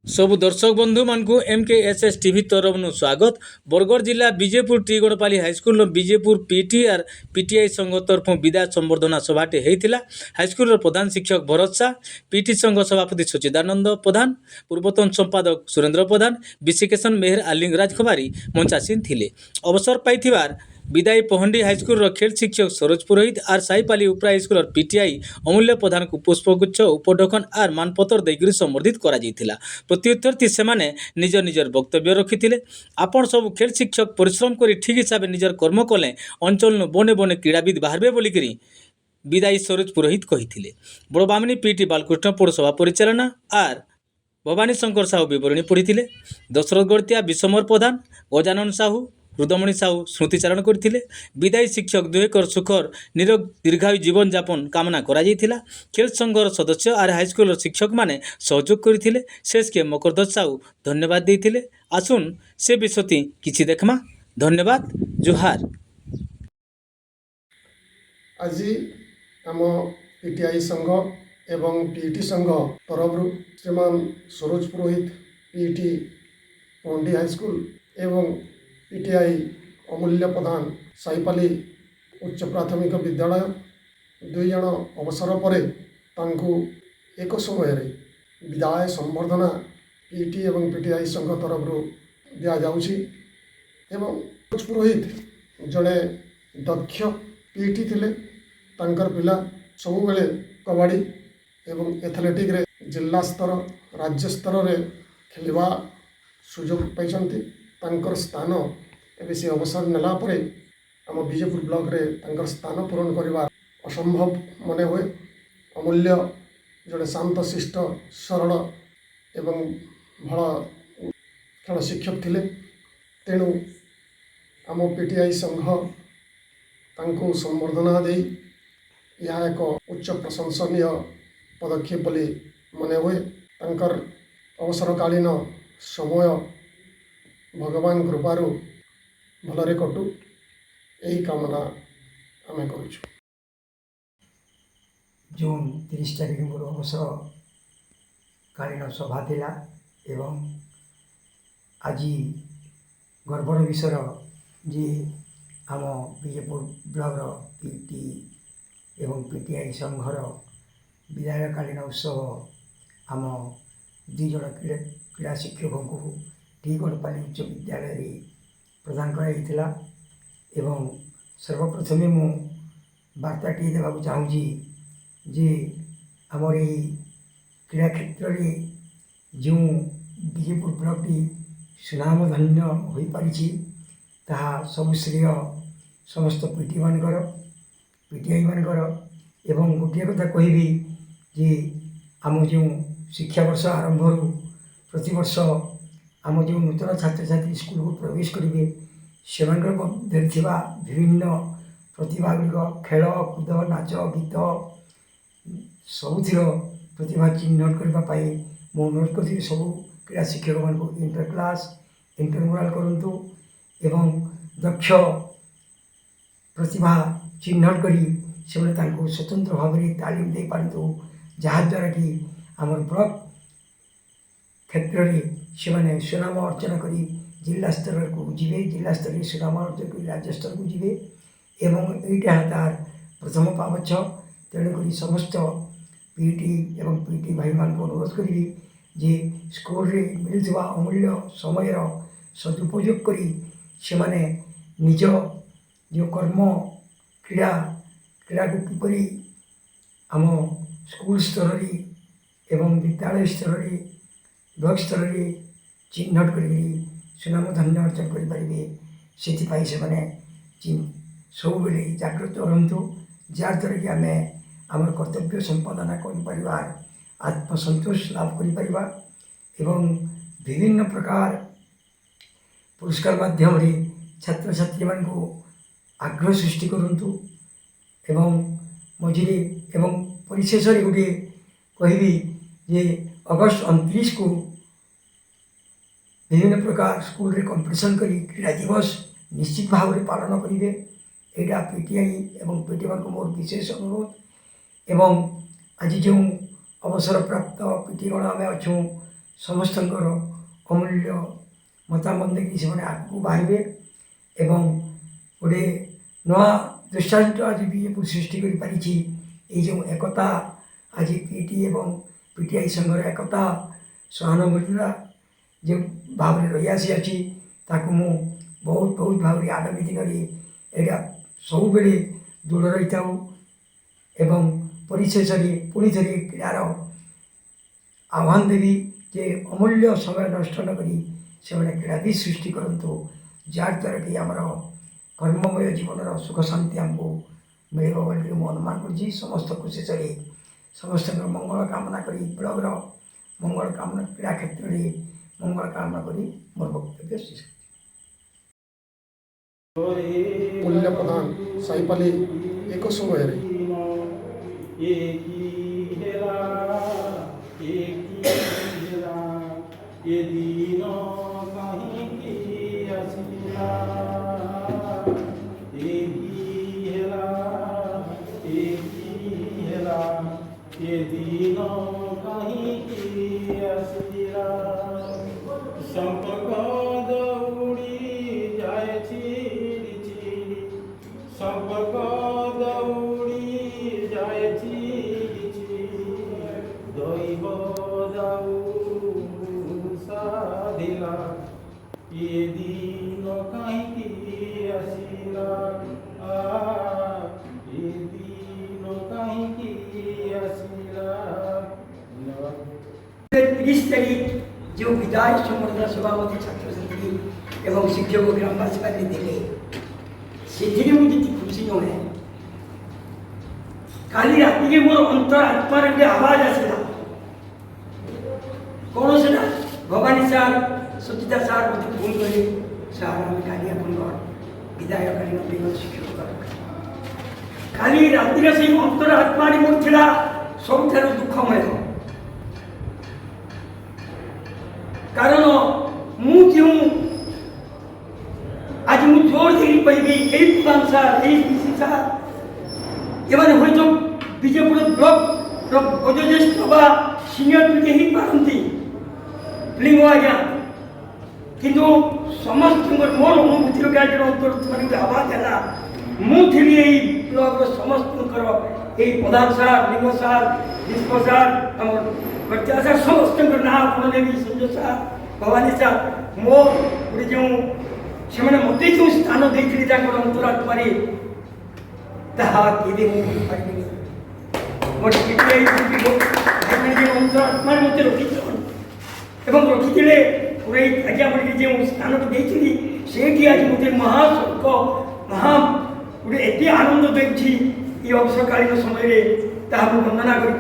ସବୁ ଦର୍ଶକ ବନ୍ଧୁମାନଙ୍କୁ MKSS ଟିଭି ତରଫରୁ ସ୍ୱାଗତ। ବରଗଡ଼ ଜିଲ୍ଲା ବିଜେପୁର ଟି ଗଡ଼ପାଲି ହାଇସ୍କୁଲର ବିଜେପୁର PTR PTI ସଂଘ ତରଫରୁ ବିଦାୟ ସମ୍ବର୍ଦ୍ଧନା ସଭାଟି ହୋଇଥିଲା। ହାଇସ୍କୁଲର ପ୍ରଧାନ ଶିକ୍ଷକ ଭରତ ଶାହ, PT ସଂଘ ସଭାପତି ସଚିଦାନନ୍ଦ ପ୍ରଧାନ, ପୂର୍ବତନ ସମ୍ପାଦକ ସୁରେନ୍ଦ୍ର ପ୍ରଧାନ, ବିଶିକେଶନ ମେହେର ଆଲିଙ୍ଗରାଜ ଖବାରୀ ମଞ୍ଚାସୀନ ଥିଲେ। ଅବସର ପାଇଥିବାର ବିଦାୟୀ ପହଣ୍ଡି ହାଇସ୍କୁଲର ଖେଳ ଶିକ୍ଷକ ସରୋଜ ପୁରୋହିତ ଆର୍ ସାଇପାଲି ଉପରା ହାଇସ୍କୁଲର PTI ଅମୂଲ୍ୟ ପ୍ରଧାନଙ୍କୁ ପୁଷ୍ପଗୁଚ୍ଛ ଉପଢକନ ଆର୍ ମାନପତ୍ର ଦେଇକରି ସମ୍ବର୍ଦ୍ଧିତ କରାଯାଇଥିଲା। ପ୍ରତ୍ୟୁତ୍ତରରେ ସେମାନେ ନିଜ ନିଜର ବକ୍ତବ୍ୟ ରଖିଥିଲେ। ଆପଣ ସବୁ ଖେଳ ଶିକ୍ଷକ ପରିଶ୍ରମ କରି ଠିକ୍ ହିସାବରେ ନିଜର କର୍ମ କଲେ ଅଞ୍ଚଳରୁ ବନେ ବନେ କ୍ରୀଡ଼ାବିତ ବାହାରିବେ ବୋଲିକରି ବିଦାୟୀ ସରୋଜ ପୁରୋହିତ କହିଥିଲେ। ବଡ଼ବାମିନୀ PT ବାଲକୃଷ୍ଣ ପୌର ସଭା ପରିଚାଳନା ଆର୍ ଭବାନୀ ଶଙ୍କର ସାହୁ ବିବରଣୀ ପଢ଼ିଥିଲେ। ଦଶରଥ ଗଡ଼ତିଆ, ବିଶ୍ୱମର ପ୍ରଧାନ, ଗଜାନନ ସାହୁ, ରୁଦ୍ରମଣି ସାହୁ ସ୍ମୃତିଚାରଣ କରିଥିଲେ। ବିଦାୟୀ ଶିକ୍ଷକ ଦୁହେଁଙ୍କର ସୁଖର ନିରୋଗ ଦୀର୍ଘାୟୁ ଜୀବନଯାପନ କାମନା କରାଯାଇଥିଲା। ଖେଳ ସଂଘର ସଦସ୍ୟ ଆର୍ ହାଇସ୍କୁଲର ଶିକ୍ଷକମାନେ ସହଯୋଗ କରିଥିଲେ। ଶେଷକେ ମକରଧ୍ୱଜ ସାହୁ ଧନ୍ୟବାଦ ଦେଇଥିଲେ। ଆସୁନ୍ ସେ ବିଷୟଟି କିଛି ଦେଖମା। ଧନ୍ୟବାଦ, ଜୁହାର। আজি आम PTI संघ एवं PET संघ तरफ श्रीमान सरोज पुरोहित PET पौंडी हाईस्कूल एवं PTI अमूल्य प्रधान साईपाली उच्च प्राथमिक विद्यालय दुई जन अवसर पर एक समय विदाय संबर्धना PET एवं PTI संघ तरफ दि जाउछि। एवं सरोज पुरोहित जड़े दक्ष PET थिले। तांकर पिला सबुबले कबाड़ी एवं एथलेटिक रे जिला स्तर राज्य स्तर रे खेलिबा सुजोग पाइछन्ति। तांकर स्थान एबे से अवसर नेला परे आम बीजेपुर ब्लॉक रे तांकर स्थान पूरण करवा असंभव मने हुए। अमूल्य जड़े शांत शिष्ट सरल एवं भल खेल शिक्षक थिले। तेणु आम PTI संघ तांको संबर्धना दे यह एक उच्च प्रशंसनीय पदक्षेप बोली मने हुए। तांकर अवसरकालीन समय भगवान कृपारू भलरे कटु यही कामना आम करूँ। जून 30 तारिख मोर अवसरकालीन सभा थिला एवं आज गर्वर विषय जे आम विजयपुर ब्लॉक PET एवं PTI संघर विदायकालीन उत्सव आम दुई जन क्रीड़ा शिक्षक को टी गड़पाली उच्च विद्यालय प्रदान कराइला। एवं सर्वप्रथम मु वार्ताटी देवाक चाहूँगी जे आमर यही क्रीड़ा क्षेत्र में जो विजयपुर ब्लॉक टी सुनामधन्य हो पारिछि ताहा सब श्रेय समस्त PTI मानकर। एवं गोटे कथा कहबी जे आम जो शिक्षा वर्ष आरंभ प्रति वर्ष आम जो नूतन छात्र छात्री स्कूल को प्रवेश करेंगे से विभिन्न प्रतिभा गुड़िक खेल कूद नाच गीत सबुतिर प्रतिभा चिन्हट करने मु अनुरोध करी सब क्रीड़ा शिक्षक मान इंटर क्लास इंटरमोराल करूँ एवं दक्ष प्रतिभा चिन्हट करी से स्वतंत्र भाव में तालीम दे पारतु जहाद्वारा कि आमर ब्लॉक क्षेत्र में से सुनाम अर्जन करी जिला स्तर को जीवे, जिला स्तर सुनाम अर्जन कर राज्य स्तर को जीवे एवं यहीटा तार प्रथम पावछ। तेणुक समस्त PET एवं PET भाई मान अनुरोध करी जे स्कूल रे मिलुवा अमूल्य समय सदुपयोग करी से माने निज जो कर्म क्रीड़ा को किपरि आम स्कूल स्तर एवं विद्यालय स्तर ब्लॉक स्तर चिन्हट कर सुनाम धन्य अर्जन करेंगे से सब बेले जागृत रहतु जहाँद्वारा कि आम आम कर्तव्य संपादना कर आत्मसंतोष लाभ कर विभिन्न प्रकार पुरस्कार माध्यम छात्र छात्री मान आग्रह सृष्टि करूँ। एवं मझिरे एवं परिशेष गोटे कहबी जे अगस्त 29 को विभिन्न प्रकार स्कूल रे कंपटीशन करी क्रीड़ा दिवस निश्चित भाव में पालन करेंगे। यहाँ PTI एवं PET मान मोर विशेष अनुरोध। एवं आज जो अवसर प्राप्त PET गण आम अच्छू ସମସ୍ତଙ୍କର ଅମୂଲ୍ୟ ମତାମତ ନେଇକି ସେମାନେ ଆଗକୁ ବାହାରିବେ ଏବଂ ଗୋଟେ ନୂଆ ଦୃଷ୍ଟାନ୍ତ ଆଜି ବିଜେପୁର ସୃଷ୍ଟି କରିପାରିଛି। ଏଇ ଯେଉଁ ଏକତା ଆଜି ପିଟି ଏବଂ ପିଟିଆଇ ସଂଘର ଏକତା ସହାନୁଭୂତିର ଯେଉଁ ଭାବରେ ରହିଆସିଅଛି ତାକୁ ମୁଁ ବହୁତ ଭାବରେ ଆଗାମୀ ଦିନରେ ଏଇଟା ସବୁବେଳେ ଦୃଢ଼ ରହିଥାଉ ଏବଂ ପରିଶେଷରେ ପୁଣି ଥରେ କ୍ରୀଡ଼ାର ଆହ୍ୱାନ ଦେବି ଯେ ଅମୂଲ୍ୟ ସମୟ ନଷ୍ଟ ନ କରି ସେମାନେ କ୍ରୀଡ଼ାବିତ ସୃଷ୍ଟି କରନ୍ତୁ, ଯାହାଦ୍ୱାରା କି ଆମର କର୍ମମୟ ଜୀବନର ସୁଖ ଶାନ୍ତି ଆମକୁ ମିଳିବ ବୋଲି ମୁଁ ଅନୁମାନ କରୁଛି। ସମସ୍ତଙ୍କୁ ଶେଷରେ ସମସ୍ତଙ୍କର ମଙ୍ଗଳ କାମନା କରି ବ୍ଲକର ମଙ୍ଗଳ କାମନା କ୍ରୀଡ଼ା କ୍ଷେତ୍ରରେ ମଙ୍ଗଳ କାମନା କରି ମୋର ବକ୍ତବ୍ୟ ଶେଷ। ମୂଲ୍ୟ ପ୍ରଦାନ ସାଇପାଲି ଏକ ସମୟରେ संपर्क दौड़ी जाए चिड़ी चिड़ी, संपर्क दौड़ी जाए चिड़ी चिड़ी, दैव जाऊ साधिला ये दिन कहीं आसिला, ये दिन कहीं आसिला। 30 तारीख जो विदाय संबर्धना सभापति छात्र छात्री एवं शिक्षक ग्रामवासी मैंने देखे से मुझे खुशी होने काली राति के मोर अंतर आत्मार गोटे आवाज आसला कौन से भवानी सार सचिता सार मत फोन करे सार आम काली आप विदायकालीन दिन शिक्षक काली राति से अंतर आत्मा मोर था सब दुखमय कारण मु क्यों आज मु जोर दे पाइबी एई प्रधान सार एई पीसी सार एमाने होइतो विजयपुर ब्लॉक बयोज्येष्ठ बा सीनियर पीटी ही पारंती लिंगो आज्ञा किंतु समस्त मोर अनुभूतिर गाइड अंतर तुम्हारे आवाज है मु थी एई ब्लॉक समस्त एई प्रधान सार लिंगो सार विष्णु सार आम बच्चा सार समस्त ना आपन देवी संजय सार भवानी सार मो गोटे जो से मत जो स्थान देती अंतरात्मा केवे मुझे मोटे अंतरात्मा मत रखी रखी पूरे आज जो स्थान देती से आज मत महास्वर्ग महा गोटे एत आनंद देखी ये अवसरकालीन समय वर्णना कर